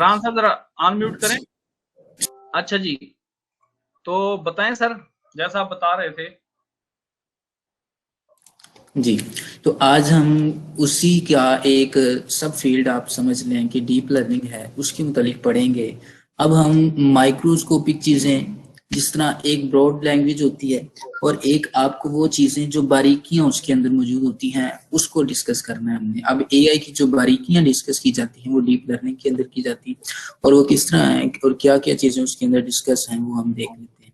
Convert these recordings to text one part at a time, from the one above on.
फरहान साहब जरा अनम्यूट करें। अच्छा जी, तो बताएं सर, जैसा आप बता रहे थे। जी, तो आज हम उसी का एक सब फील्ड आप समझ लें कि डीप लर्निंग है, उसके मुतालिक पढ़ेंगे। अब हम माइक्रोस्कोपिक चीज़ें, जिस तरह एक ब्रॉड लैंग्वेज होती है और एक आपको वो चीज़ें जो बारीकियां उसके अंदर मौजूद होती हैं उसको डिस्कस करना है हमने। अब एआई की जो बारीकियां डिस्कस की जाती हैं वो डीप लर्निंग के अंदर की जाती हैं, और वो किस तरह है और क्या क्या चीज़ें उसके अंदर डिस्कस हैं वो हम देख लेते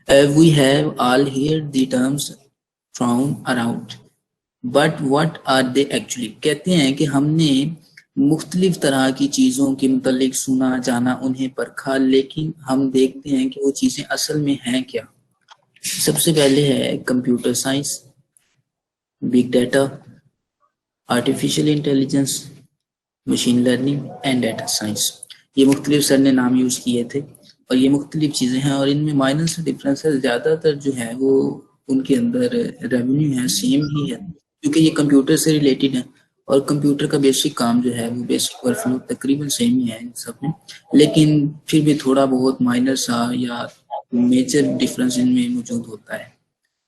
हैं। We have all hear the terms from around, but what are they actually. कहते हैं कि हमने मुख्तलिफ तरह की चीज़ों के मुतालिक सुना जाना उन्हें परखा, लेकिन हम देखते हैं कि वो चीज़ें असल में हैं क्या। सबसे पहले है computer science, big data, artificial intelligence, machine learning and data science. ये मुख्तलिफ सर ने नाम यूज़ किए थे और ये मुख्तलिफ चीज़ें हैं और इनमें माइनर से डिफरेंस है। ज़्यादातर जो है वो उनके अंदर रेवेन्यू है सेम ही है, क्योंकि ये कंप्यूटर से रिलेटेड है और कंप्यूटर का बेसिक काम जो है वो बेसिक वर्कफ्लो तकरीबन सेम ही है इन सब में, लेकिन फिर भी थोड़ा बहुत माइनर सा या मेजर डिफरेंस इनमें मौजूद होता है।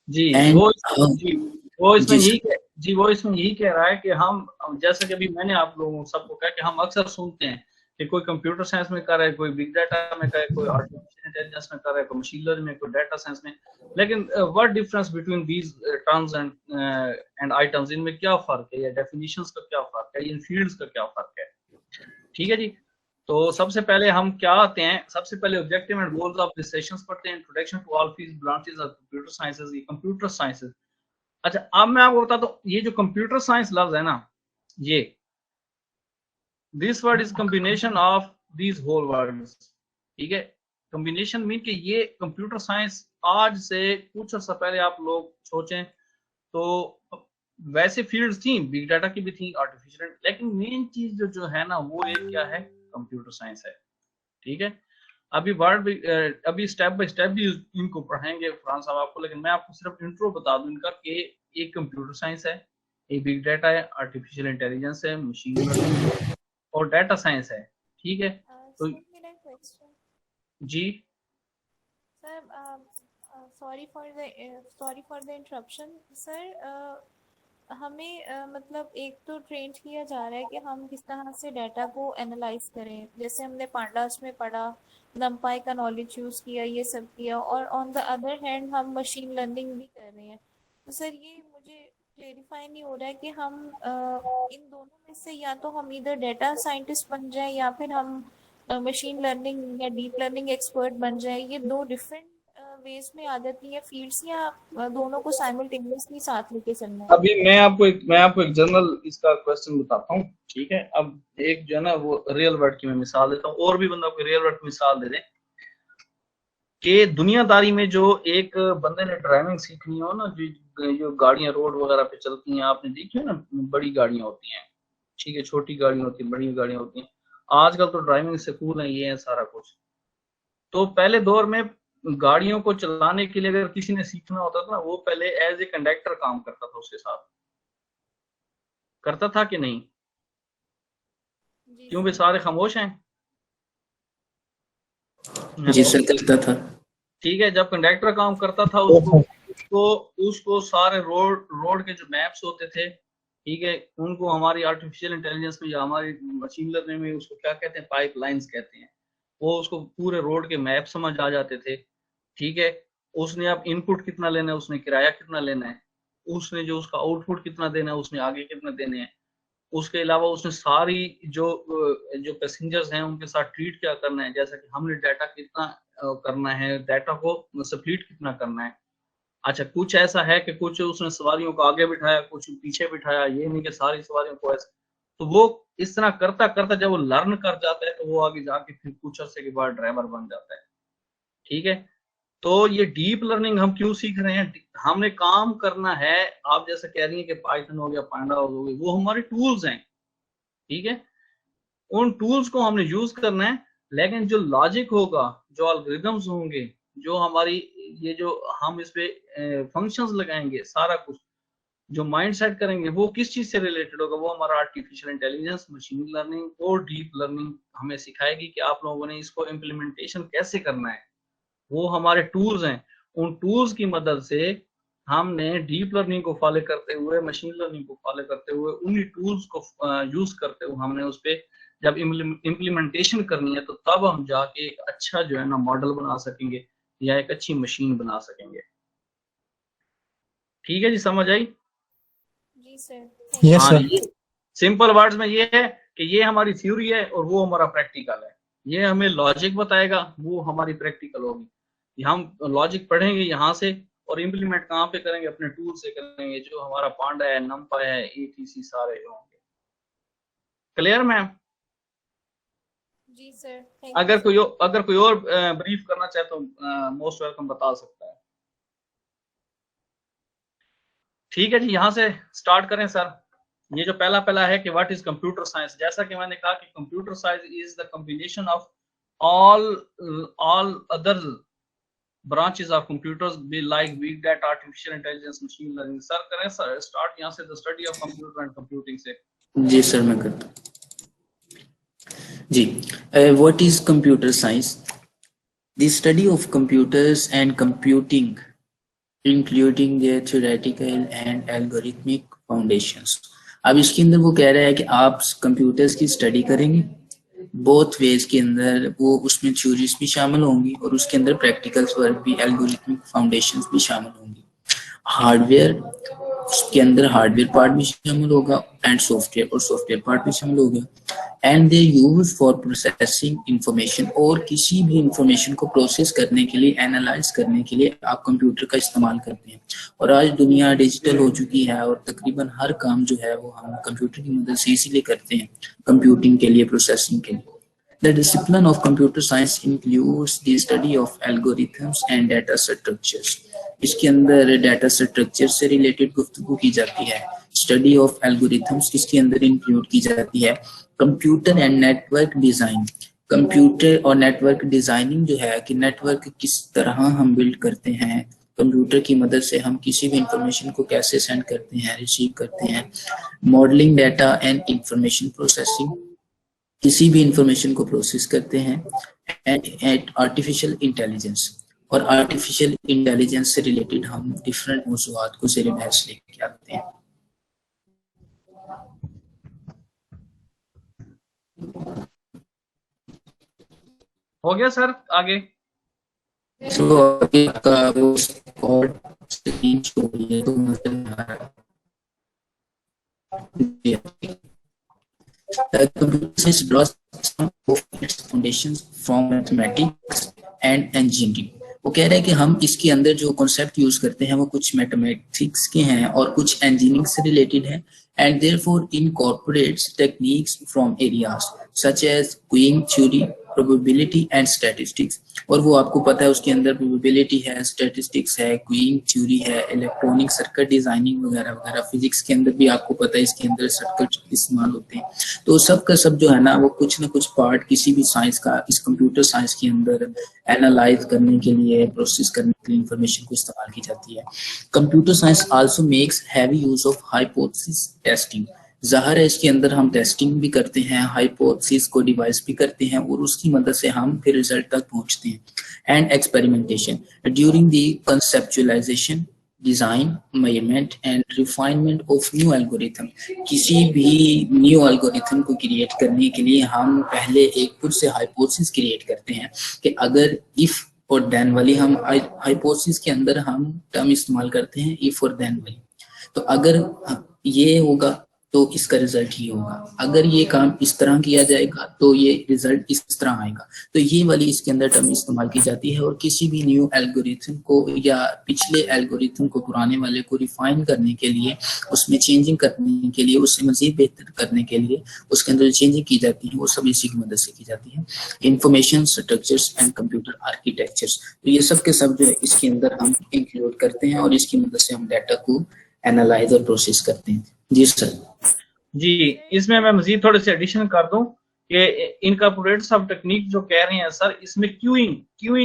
जी एंड वो जी वो इसमें जी यही सर। कह जी वो इसमें यही कह रहा है कि हम, जैसे कि अभी मैंने आप लोगों सबको कहा कि हम अक्सर सुनते हैं कि कोई कंप्यूटर साइंस में कर रहा है, कोई बिग डाटा में कर रहा है, कोई आर्टिफिशियल इंटेलिजेंस में कर रहा है, कोई मशीन लर्निंग में, कोई डाटा साइंस में। लेकिन what difference between these terms and items, इनमें क्या फर्क है, या डेफिनेशंस का क्या फर्क है, इन फील्ड्स का क्या फर्क है। ठीक है जी। तो सबसे पहले हम क्या आते हैं, सबसे पहले objective and goals of this sessions पढ़ते हैं। Introduction to all field branches of computer sciences, ये कंप्यूटर साइंसेज। अच्छा, अब मैं आपको बताता हूँ, ये जो कंप्यूटर साइंस लफ्ज है ना, ये this word is combination of these whole words. ठीक है, कॉम्बिनेशन मीन कि ये कंप्यूटर साइंस आज से कुछ अर्सा पहले आप लोग सोचें तो वैसे फील्ड्स थी, बिग डाटा की भी थी, आर्टिफिशियल, लेकिन मेन चीज जो है ना वो एक क्या है, कंप्यूटर साइंस है। ठीक है, अभी वर्ड भी अभी स्टेप बाय स्टेप भी इनको पढ़ाएंगे फरहान साहब आपको, लेकिन मैं आपको सिर्फ इंट्रो बता दूं इनका कि एक कंप्यूटर साइंस है, एक बिग डाटा है, आर्टिफिशियल इंटेलिजेंस है, मशीन लर्निंग है और डाटा साइंस है। ठीक है, तो सर मेरा क्वेश्चन। जी sir sorry for the interruption sir. हमें मतलब एक तो ट्रेन किया जा रहा है कि हम किस तरह से डाटा को एनालाइज करें, जैसे हमने पांडास में पढ़ा, नमपाई का नॉलेज यूज़ किया, ये सब किया, और ऑन द अदर हैंड हम मशीन लर्निंग भी कर रहे हैं। तो सर ये मुझे क्लेरिफाई नहीं हो रहा है कि हम इन दोनों में से या तो हम इधर डाटा साइंटिस्ट बन जाए या फिर हम मशीन लर्निंग या डीप लर्निंग एक्सपर्ट बन जाए। ये दो डिफरेंट वेज में आ जाती है फील्ड्स, या दोनों को साइमल्टेनियसली साथ लेके चलना है। अभी मैं आपको एक जनरल इसका क्वेश्चन बताता हूँ। ठीक है, अब एक जो है ना वो रियल वर्ड की मैं मिसाल देता हूँ, और भी बंदा कोई रियल वर्ड की मिसाल दे दे कि दुनियादारी में जो एक बंदे ने ड्राइविंग सीखनी हो ना, जो गाड़ियां रोड वगैरह पे चलती हैं, आपने देखी है ना, बड़ी गाड़ियां होती हैं, ठीक है, छोटी गाड़ियां होती हैं, बड़ी गाड़ियां होती हैं। आजकल तो ड्राइविंग स्कूल है, ये है सारा कुछ। तो पहले दौर में गाड़ियों को चलाने के लिए अगर किसी ने सीखना होता था ना, वो पहले एज ए कंडक्टर काम करता था, उसके साथ करता था कि नहीं? जी क्यों भी सर। सारे खामोश हैं? जी हेलो। सर, करता था। ठीक है, जब कंडक्टर काम करता था, उसको उसको सारे रोड के जो मैप्स होते थे, ठीक है, उनको हमारी आर्टिफिशियल इंटेलिजेंस में या हमारी मशीन लर्निंग में उसको क्या कहते हैं, पाइपलाइंस कहते हैं। वो उसको पूरे रोड के मैप समझ आ जाते थे। ठीक है, उसने अब इनपुट कितना लेना है, उसने किराया कितना लेना है, उसने जो उसका आउटपुट कितना देना है, उसने आगे कितना देने हैं, उसके अलावा उसने सारी जो पैसेंजर्स हैं उनके साथ ट्रीट क्या करना है, जैसा कि हमने डाटा कितना करना है, डाटा को स्प्लिट कितना करना है। अच्छा, कुछ ऐसा है कि कुछ उसने सवारियों को आगे बिठाया, कुछ पीछे बिठाया, ये नहीं कि सारी सवारियों को ऐसे। तो वो इस तरह करता करता जब वो लर्न कर जाता है, तो वो आगे जाके फिर कुछ अर्से के बाद ड्राइवर बन जाता है। ठीक है, तो ये डीप लर्निंग हम क्यों सीख रहे हैं? हमने काम करना है। आप जैसे कह रही हैं कि पाइथन हो गया, पांडा हो गई, वो हमारे टूल्स हैं। ठीक है, उन टूल्स को हमने यूज करना है, लेकिन जो लॉजिक होगा, जो अल्गोरिथम्स होंगे, जो हमारी ये जो हम इस पे फंक्शंस लगाएंगे, सारा कुछ, जो माइंड सेट करेंगे वो किस चीज से रिलेटेड होगा, वो हमारा आर्टिफिशियल इंटेलिजेंस, मशीन लर्निंग और डीप लर्निंग हमें सिखाएगी कि आप लोगों ने इसको इम्प्लीमेंटेशन कैसे करना है। वो हमारे टूल्स हैं, उन टूल्स की मदद से हमने डीप लर्निंग को फॉलो करते हुए, मशीन लर्निंग को फॉलो करते हुए, उन्हीं टूल्स को यूज करते हुए हमने उस पर जब इम्प्लीमेंटेशन करनी है तो तब हम जाके एक अच्छा जो है ना मॉडल बना सकेंगे या एक अच्छी मशीन बना सकेंगे। ठीक है जी, समझ आई? जी सर। यस हाँ, सर। ये सिंपल वर्ड्स में ये है कि ये हमारी थ्योरी है और वो हमारा प्रैक्टिकल है। ये हमें लॉजिक बताएगा, वो हमारी प्रैक्टिकल होगी। हम लॉजिक पढ़ेंगे यहाँ से और इम्प्लीमेंट कहाँ पे करेंगे, अपने टूल से करेंगे, जो हमारा पांडा है, नमपा है, एटीसी सारे होंगे। Clear ma'am? जी सर। अगर कोई और ब्रीफ करना चाहे तो मोस्ट वेलकम बता सकता है। ठीक है जी, यहाँ से स्टार्ट करें सर। ये जो पहला है कि व्हाट इज कंप्यूटर साइंस। जैसा कि मैंने कहा कि computer science is the combination of all other branches of computers be like big data, artificial intelligence, machine learning। Sir करें सर स्टार्ट यहाँ से, the study of computer and computing से। जी सर, मैं करता हूँ जी। What is computer science? The study of computers and computing including their theoretical and algorithmic foundations। अब इसके अंदर वो कह रहा है कि आप कंप्यूटर्स की स्टडी करेंगे, बोथ वेज के अंदर वो उसमें थ्योरीज भी शामिल होंगी और उसके अंदर प्रैक्टिकल्स वर्क भी, एल्गोरिथमिक फाउंडेशंस भी शामिल होंगी। हार्डवेयर, उसके अंदर हार्डवेयर पार्ट भी शामिल होगा एंड सॉफ्टवेयर, और सॉफ्टवेयर पार्ट भी शामिल होगा। And they use for processing information, और किसी भी इंफॉर्मेशन को प्रोसेस करने के लिए, एनालाइज करने के लिए आप कंप्यूटर का इस्तेमाल करते हैं। और आज दुनिया डिजिटल हो चुकी है और तकरीबन हर काम जो है वो हम कंप्यूटर की मदद से इसीलिए करते हैं, कंप्यूटिंग के लिए, प्रोसेसिंग के लिए। The discipline of computer science includes the study of algorithms and data structures। इसके अंदर डाटा स्ट्रक्चर से रिलेटेड गुफ्तगू की जाती है। स्टडी ऑफ एल्गोरिथम्स इसके अंदर इंक्लूड की जाती है। Computer and network design, computer और नेटवर्क डिजाइनिंग जो है कि नेटवर्क किस तरह हम बिल्ड करते हैं, कंप्यूटर की मदद से हम किसी भी इंफॉर्मेशन को कैसे सेंड करते हैं, रिसीव करते हैं। Modelling data and information processing, किसी भी इंफॉर्मेशन को प्रोसेस करते हैं। एंड आर्टिफिशियल इंटेलिजेंस, और आर्टिफिशियल इंटेलिजेंस से रिलेटेड हम डिफरेंट मौजूआत को ज़ेर बहस लेके आते हैं। हो गया सर, आगे? तो आगे का वो कोड स्क्रीन शो है तो computer science draws some of its foundations from mathematics and engineering। वो कह रहे हैं कि हम इसके अंदर जो कॉन्सेप्ट यूज करते हैं वो कुछ मैथमेटिक्स के हैं और कुछ इंजीनियरिंग से रिलेटेड है। And therefore incorporates techniques from areas such as queuing theory, probability and statistics. और वो आपको पता है उसके अंदर प्रोबेबिलिटी है, स्टैटिस्टिक्स है, क्यूइंग थ्योरी है, इलेक्ट्रॉनिक सर्किट डिजाइनिंग वगैरह वगैरह। फिजिक्स के अंदर भी आपको पता है इसके अंदर सर्किट इस्तेमाल होते हैं। तो सब का सब जो है ना वो कुछ ना कुछ पार्ट किसी भी साइंस का इस कंप्यूटर साइंस के अंदर एनालाइज करने के लिए, प्रोसेस करने के लिए इंफॉर्मेशन को इस्तेमाल की जाती है। Computer science also makes heavy use of hypothesis testing. ज़ाहिर है इसके अंदर हम टेस्टिंग भी करते हैं, हाइपोथेसिस को डिवाइस भी करते हैं और उसकी मदद से हम फिर रिजल्ट तक पहुंचते हैं। And experimentation during the conceptualisation, design, measurement and refinement of new algorithm. किसी भी न्यू एल्गोरिथम को क्रिएट करने के लिए हम पहले एक खुद से हाइपोथेसिस क्रिएट करते हैं कि अगर इफ और देन वाली, हम हाइपोथेसिस के अंदर हम टर्म इस्तेमाल करते हैं इफ और देन वाली। तो अगर ये होगा तो इसका रिजल्ट ही होगा, अगर ये काम इस तरह किया जाएगा तो ये रिजल्ट इस तरह आएगा। तो ये वाली इसके अंदर टर्म इस्तेमाल की जाती है। और किसी भी न्यू एल्गोरिथम को या पिछले एल्गोरिथम को, पुराने वाले को रिफाइन करने के लिए, उसमें चेंजिंग करने के लिए, उससे मजीद बेहतर करने के लिए उसके अंदर चेंजिंग की जाती है वो सब इसी की मदद से की जाती है। Information structures and computer architectures, तो ये सब के सब जो है इसके अंदर हम इंक्लूड करते हैं और इसकी मदद से हम डाटा को एनालाइज और प्रोसेस करते हैं। जी सर। जी, इसमें मैं मजीद थोड़े से एडिशन कर दूं कि इनकॉर्पोरेट्स ऑफ टेक्निक जो कह रहे हैं सर, इसमें क्यूइंग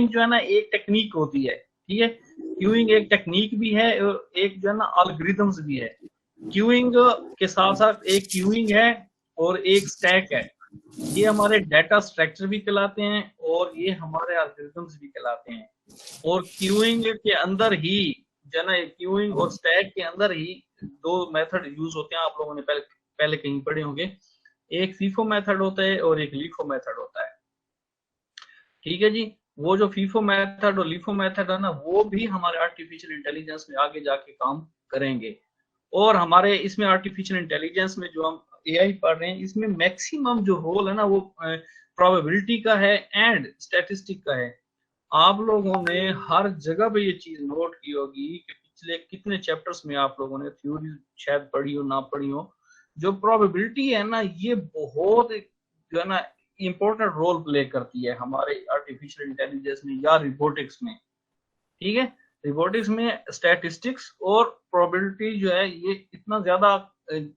जो है ना एक टेक्निक होती है। ठीक है, क्यूइंग एक टेक्निक भी है और एक जो है ना एल्गोरिथम्स भी है। क्यूइंग के साथ साथ एक क्यूइंग है और एक स्टैक है। ये हमारे डाटा स्ट्रक्चर भी कहलाते हैं और ये हमारे एल्गोरिथम्स भी कहलाते हैं। और क्यूइंग के अंदर ही जो ना, क्यूइंग और स्टैक के अंदर ही दो मेथड यूज होते हैं, आप लोगों ने पहले कहीं पढ़े होंगे। एक फीफो मेथड होता है और एक लीफो मेथड होता है। ठीक है जी। वो जो फीफो मेथड और लीफो मेथड है ना, वो भी हमारे आर्टिफिशियल इंटेलिजेंस में आगे जाके काम करेंगे। और हमारे इसमें आर्टिफिशियल इंटेलिजेंस में जो हम एआई पढ़ रहे हैं, इसमें मैक्सिमम जो रोल है ना, वो प्रोबेबिलिटी का है एंड स्टैटिस्टिक का है। आप लोगों ने हर जगह पे ये चीज नोट की होगी कि पिछले कितने चैप्टर्स में आप लोगों ने थ्योरी शायद पढ़ी हो ना पढ़ी हो, जो प्रोबेबिलिटी है ना, ये बहुत जो है ना इंपॉर्टेंट रोल प्ले करती है हमारे आर्टिफिशियल इंटेलिजेंस में या रिबोटिक्स में। ठीक है। रिबोटिक्स में स्टैटिस्टिक्स और प्रोबेबिलिटी जो है ये इतना ज्यादा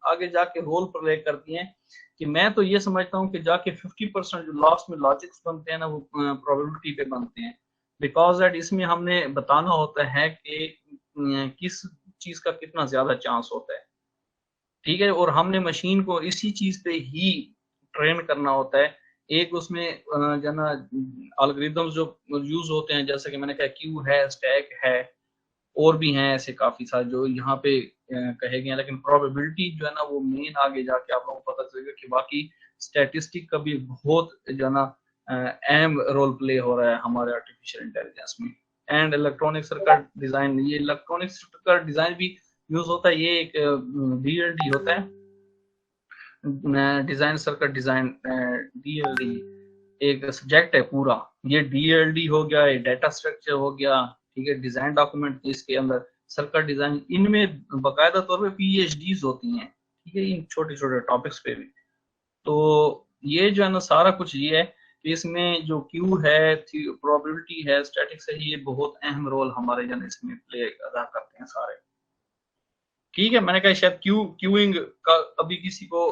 आगे जाके रोल प्ले करती हैं कि मैं तो ये समझता हूँ कि जाके 50% जो लास्ट में लॉजिक्स बनते हैं ना, वो प्रोबेबिलिटी पे बनते हैं। बिकॉज दैट इसमें हमने बताना होता है कि किस चीज का कितना ज्यादा चांस होता है। ठीक है। और हमने मशीन को इसी चीज पे ही ट्रेन करना होता है। एक उसमें जो ना एल्गोरिथम्स जो यूज होते हैं, जैसे कि मैंने कहा क्यू है, स्टैक है, और भी हैं ऐसे काफी सारे जो यहाँ पे कहे गए हैं। लेकिन प्रोबेबिलिटी जो है ना, वो मेन आगे जाके आप लोगों को पता चलेगा कि बाकी स्टैटिस्टिक का भी बहुत जो है ना अहम रोल प्ले हो रहा है हमारे आर्टिफिशियल इंटेलिजेंस में। एंड इलेक्ट्रॉनिक सर्किट डिजाइन, ये इलेक्ट्रॉनिक सर्किट डिजाइन भी यूज होता है। ये एक डीएलडी होता है, डिजाइन सर्किट डिजाइन। डीएलडी एक सब्जेक्ट है पूरा। ये डीएलडी हो गया, ये डाटा स्ट्रक्चर हो गया। ठीक है। डिजाइन डॉक्यूमेंट इसके अंदर सर्किट डिजाइन, इनमें बाकायदा तौर पे पीएचडीज होती हैं। ठीक है। इन छोटे छोटे टॉपिक्स पे भी। तो ये जो है ना सारा कुछ ये है कि इसमें जो क्यू है, प्रोबेबिलिटी है, स्टैटिक्स है, ये बहुत अहम रोल हमारे जन इसमें प्ले अदा करते हैं सारे। ठीक है। मैंने कहा शायद क्यूइंग का अभी किसी को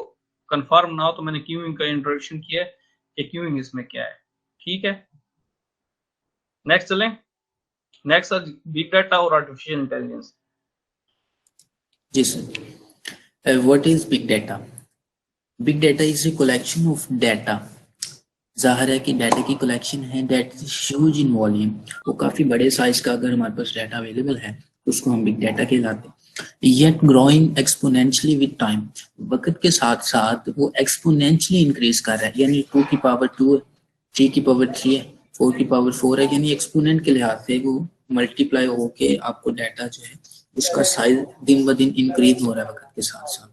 कंफर्म ना हो, तो मैंने क्यूइंग का इंट्रोडक्शन किया है कि क्यूइंग इसमें क्या है। ठीक है। नेक्स्ट चलें। नेक्स्ट बिग डाटा और आर्टिफिशियल इंटेलिजेंस। जी sir. What is big data? Big data is a collection of data. जाहिर है कि डाटा की कलेक्शन है that is huge in volume. वो काफी बड़े साइज का अगर हमारे पास डाटा अवेलेबल है तो उसको हम बिग डाटा कहलाते हैं। Yet growing exponentially with time. वक्त के साथ साथ वो एक्सपोनेंशियली इंक्रीज कर रहा है, यानी 2 की पावर 2 है, 3 की पावर 3 है, 4 की पावर 4 है, यानी एक्सपोनेंट के लिहाज से वो मल्टीप्लाई होके आपको डाटा जो है उसका साइज दिन ब दिन इंक्रीज हो रहा है वक्त के साथ साथ।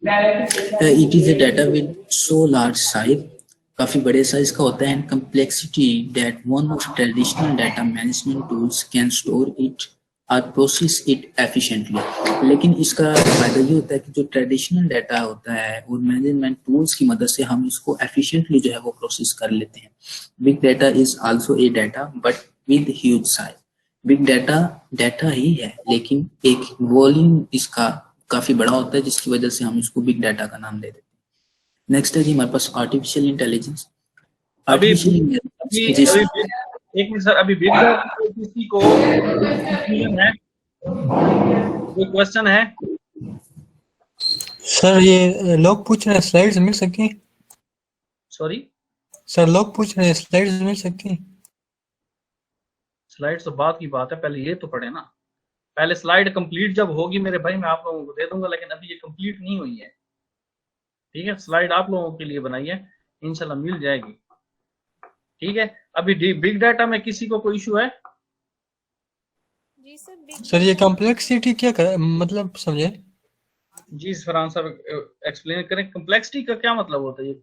It is a data with so large size, काफी बड़े साइज का होता है, and complexity that one of traditional data management tools can store it और प्रोसेस इट एफिशिएंटली। लेकिन इसका फायदा ये होता है कि जो ट्रेडिशनल डाटा होता है और मैनेजमेंट टूल्स की मदद से हम इसको एफिशिएंटली जो है वो प्रोसेस कर लेते हैं। Big data is also a data but with huge size. Big data data ही है लेकिन एक वॉल्यूम इसका काफी बड़ा होता है, जिसकी वजह से हम इसको बिग डाटा का नाम दे देते हैं। नेक्स्ट है जी हमारे पास आर्टिफिशियल इंटेलिजेंस। अभी आर्टिफिशियल एक मिनट सर, अभी बिग डाटा किसी को है, कोई क्वेश्चन है? सर ये लोग पूछ रहे हैं स्लाइड्स मिल सकती हैं? सॉरी सर लोग पूछ रहे हैं स्लाइड्स मिल सकती हैं? स्लाइड तो बात की बात है, पहले ये तो पढ़े ना। पहले स्लाइड कंप्लीट जब होगी मेरे भाई मैं आप लोगों को दे दूंगा, लेकिन अभी ये कंप्लीट नहीं हुई है। ठीक है। स्लाइड आप लोगों के लिए बनाई है, इंशाल्लाह मिल जाएगी। ठीक है। अभी बिग डाटा में किसी को कोई इशू है? जी सर, बिग सर ये कॉम्प्लेक्सिटी क्या कर, मतलब समझे? जी फरहान साहब एक्सप्लेन करें, कॉम्प्लेक्सिटी का क्या मतलब होता है? ये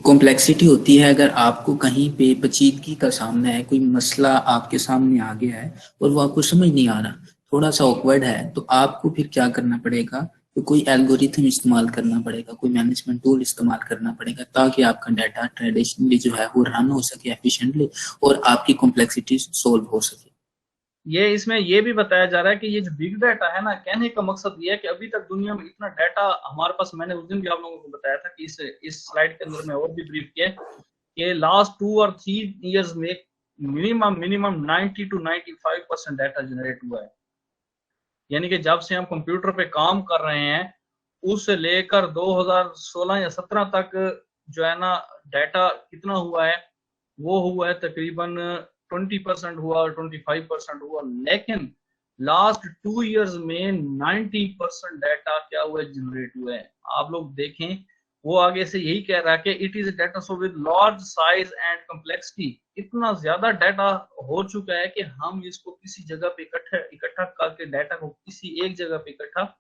कॉम्प्लेक्सिटी होती है अगर आपको कहीं पे पेचीदगी का सामना है, कोई मसला आपके सामने आ गया है और वो आपको समझ नहीं आ रहा, थोड़ा सा ऑकवर्ड है, तो आपको फिर क्या करना पड़ेगा? तो कोई एल्गोरिथम इस्तेमाल करना पड़ेगा, कोई मैनेजमेंट टूल इस्तेमाल करना पड़ेगा ताकि आपका डाटा ट्रेडिशनली जो है वो रन हो सके एफिशिएंटली और आपकी कॉम्प्लेक्सिटी सोल्व हो सके। ये इसमें ये भी बताया जा रहा है कि ये जो बिग डाटा है ना, कहने का मकसद ये है कि अभी तक दुनिया में इतना डाटा हमारे पास, मैंने उस दिन भी आप लोगों को बताया था कि इस स्लाइड के अंदर मैं और भी ब्रीफ किया कि लास्ट 2 और 3 इयर्स में मिनिमम 90 to 95% डाटा जनरेट हुआ है। यानी कि जब से हम कंप्यूटर पे काम कर रहे हैं उससे लेकर 2016 या 17 तक जो है ना डाटा कितना हुआ है, वो हुआ है तकरीबन 20% हुआ और 25% हुआ, लेकिन लास्ट 2 इयर्स में 90% डाटा क्या हुआ है, जनरेट हुआ है। आप लोग देखें, वो आगे से यही कह रहा है कि it is data so with large size and complexity, इतना ज्यादा डाटा हो चुका है कि हम इसको किसी जगह पे इकट्ठा करके डाटा को किसी एक जगह पे इकट्ठा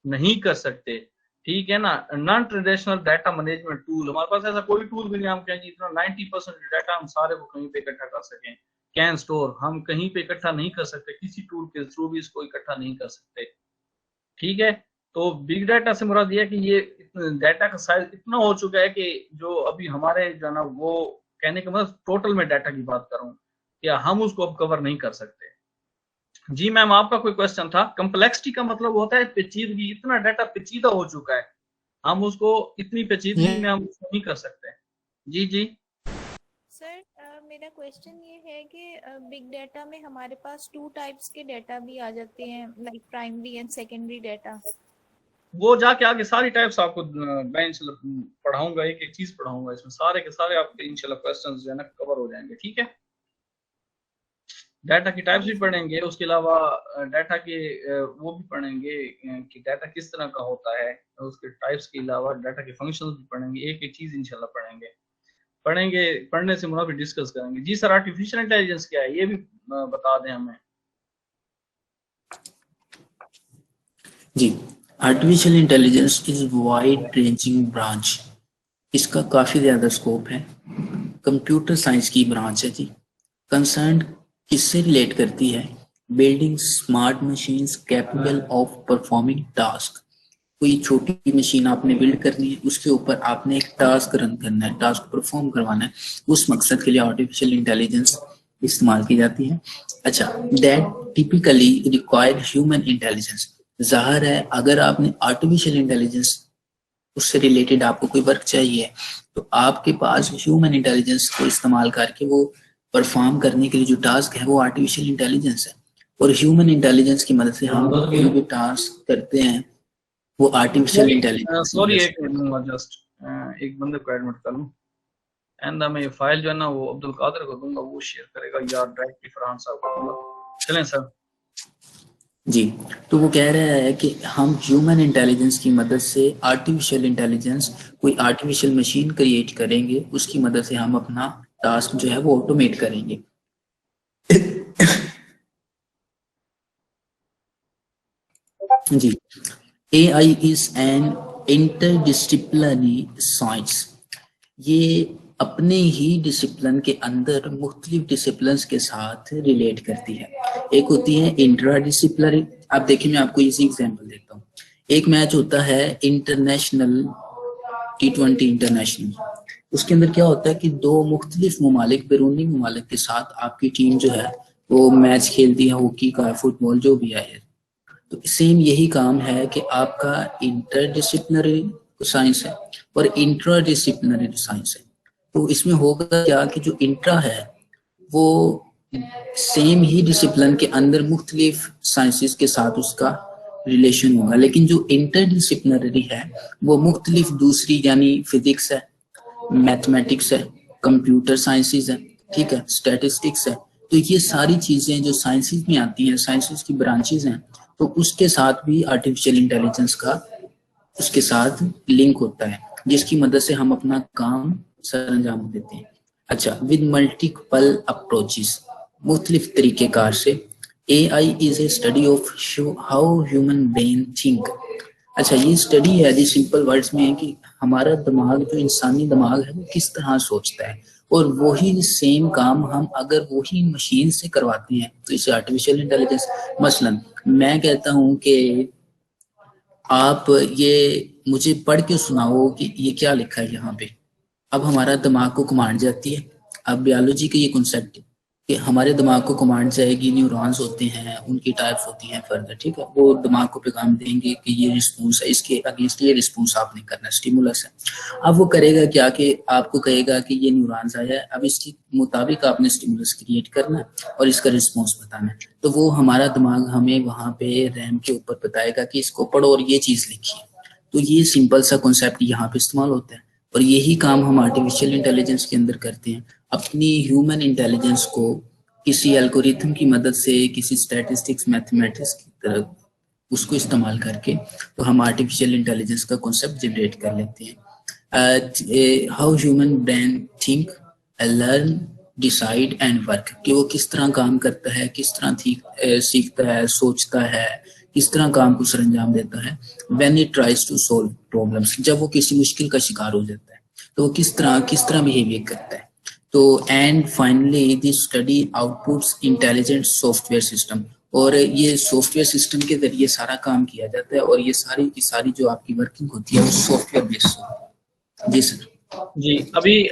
नहीं कर सकते, ठीक है ना। Non traditional data management tool, हमारे पास ऐसा कोई टूल भी नहीं हम कहें इतना 90% डाटा हम सारे को कहीं पे इकट्ठा कर सकें। कैन स्टोर हम कहीं पे इकट्ठा नहीं कर सकते, किसी टूल के थ्रू भी इसको इकट्ठा नहीं कर सकते, ठीक है। तो बिग डाटा से मुराद ये है कि ये डाटा का साइज इतना हो चुका है कि जो अभी हमारे जो है ना, वो कहने का मतलब टोटल में डाटा की बात करूं या हम उसको अब कवर नहीं कर सकते। जी मैम, आपका कोई क्वेश्चन था? कम्प्लेक्सिटी का मतलब होता है पेचीदगी, इतना डाटा पेचीदा हो चुका है, हम उसको इतनी पेचीदगी में हम उसको नहीं कर सकते। जी जी सर मेरा क्वेश्चन ये है कि बिग डाटा में हमारे पास 2 टाइप्स के डाटा भी आ जाते हैं, like primary and secondary data. वो जाके आगे सारी टाइप्स आपको मैं इंशाल्लाह पढ़ाऊंगा, एक एक चीज पढ़ाऊंगा, इसमें सारे के सारे आपके इंशाल्लाह क्वेश्चंस जो है ना कवर हो जाएंगे, ठीक है। डाटा की टाइप्स भी पढ़ेंगे, उसके अलावा डाटा के वो भी पढ़ेंगे कि डाटा किस तरह का होता है, उसके टाइप्स के अलावा डाटा के फंक्शंस भी पढ़ेंगे, एक एक चीज इंशाल्लाह पढ़ेंगे, पढ़ने से मुनाफी डिस्कस करेंगे। जी सर, आर्टिफिशियल इंटेलिजेंस क्या है ये भी बता दें हमें। जी, artificial intelligence is wide ranging branch, इसका काफ़ी ज़्यादा स्कोप है, कंप्यूटर साइंस की ब्रांच है जी। कंसर्न किससे रिलेट करती है? Building smart machines capable of performing task. कोई छोटी मशीन आपने बिल्ड करनी है, उसके ऊपर आपने एक टास्क रन करना है, टास्क परफॉर्म करवाना है, उस मकसद के लिए आर्टिफिशियल इंटेलिजेंस इस्तेमाल की जाती है। अच्छा, that typically required human intelligence. जाहिर है अगर आपने आर्टिफिशियल इंटेलिजेंस उससे रिलेटेड आपको कोई वर्क चाहिए तो आपके पास ह्यूमन इंटेलिजेंस को इस्तेमाल करके वो परफॉर्म करने के लिए जो टास्क है वो आर्टिफिशियल इंटेलिजेंस है, और ह्यूमन इंटेलिजेंस की मदद से हम कोई भी टास्क करते हैं वो आर्टिफिशियल इंटेलिजेंस। सॉरी एक मिनट, जस्ट एक बंदे को एडमिट कर लूं एंड मैं ये फाइल जो है ना वो अब्दुल कादिर को दूंगा, वो शेयर करेगा यार डायरेक्टली फरहान साहब को। चलें सर। जी, तो वो कह रहा है कि हम ह्यूमन इंटेलिजेंस की मदद से आर्टिफिशियल इंटेलिजेंस, कोई आर्टिफिशियल मशीन क्रिएट करेंगे, उसकी मदद से हम अपना टास्क जो है वो ऑटोमेट करेंगे। जी, AI is an interdisciplinary science. ये अपने ही डिसिप्लिन के अंदर मुख्तलिफ डिसिप्लिन्स के साथ रिलेट करती है। एक होती है इंट्रा डिसिप्लिनरी। आप देखिए, मैं आपको इसी एग्जांपल देता हूँ। एक मैच होता है इंटरनेशनल T20 इंटरनेशनल, उसके अंदर क्या होता है कि 2 मुख्तलिफ ममालिक, बैरूनी ममालिक के साथ आपकी टीम जो है वो मैच खेलती है, हॉकी का, फुटबॉल जो भी है। तो सेम यही काम है कि आपका इंटरडिसिप्लिनरी साइंस है और इंट्रा डिसिप्लिनरी साइंस है। तो इसमें होगा क्या कि जो इंट्रा है वो सेम ही डिसिप्लिन के अंदर मुख्तलिफ साइंसेस के साथ उसका रिलेशन होगा, लेकिन जो इंटरडिसिप्लिनरी है वो मुख्तलिफ दूसरी यानी फिजिक्स है, मैथमेटिक्स है, कंप्यूटर साइंसेस है, ठीक है, स्टैटिस्टिक्स है। तो ये सारी चीजें जो साइंसेस में आती हैं, साइंसेस की ब्रांचेस हैं, तो उसके साथ भी आर्टिफिशियल इंटेलिजेंस का उसके साथ लिंक होता है, जिसकी मदद से हम अपना काम सर अंजाम देते हैं। अच्छा, विद मल्टीपल अप्रोचेस, मुख्तलिफ तरीकेकार से। AI is a study of how human brain think. अच्छा, ये स्टडी है जी सिंपल वर्ड्स में है कि हमारा दिमाग, जो इंसानी दिमाग है, वो किस तरह सोचता है, और वही सेम काम हम अगर वही मशीन से करवाते हैं तो इसे आर्टिफिशियल इंटेलिजेंस। मसलन मैं कहता हूँ कि आप ये मुझे पढ़ के सुनाओ कि ये क्या लिखा है यहाँ पे, अब हमारा दिमाग को कमांड जाती है। अब बायोलॉजी का ये कॉन्सेप्ट है, कि हमारे दिमाग को कमांड जाएगी, न्यूरॉन्स होते हैं, उनकी टाइप्स होती हैं फर्दर, ठीक है, वो दिमाग को पैगाम देंगे कि ये रिस्पॉन्स है, इसके अगेंस्ट ये रिस्पॉन्स आपने करना, स्टिमुलस है। अब वो करेगा क्या कि आपको कहेगा कि ये न्यूरॉन्स आया है, अब इसके मुताबिक आपने स्टिमुलस क्रिएट करना है और इसका रिस्पॉन्स बताना है। तो वो हमारा दिमाग हमें वहां पे रैम के ऊपर बताएगा कि इसको पढ़ो और ये चीज लिखी है। तो ये सिंपल सा कॉन्सेप्ट यहाँ पे इस्तेमाल होता है और यही काम हम आर्टिफिशियल इंटेलिजेंस के अंदर करते हैं। अपनी ह्यूमन इंटेलिजेंस को किसी एल्गोरिथम की मदद से, किसी स्टैटिस्टिक्स मैथमेटिक्स की तरह उसको इस्तेमाल करके तो हम आर्टिफिशियल इंटेलिजेंस का कॉन्सेप्ट जनरेट कर लेते हैं। How human brain think, learn, decide and work, कि वो किस तरह काम करता है, किस तरह सीखता है, सोचता है, किस तरह काम को सरंजाम देता है। When it tries to solve problems, जब वो किसी मुश्किल का शिकार हो जाता है तो वो किस तरह बिहेवियर करता है। तो and finally this study outputs intelligent software system, और ये सॉफ्टवेयर सिस्टम के जरिए सारा काम किया जाता है और ये सारी की सारी जो आपकी वर्किंग होती है वो सॉफ्टवेयर बेस्ड होती है। जी सर। जी, अभी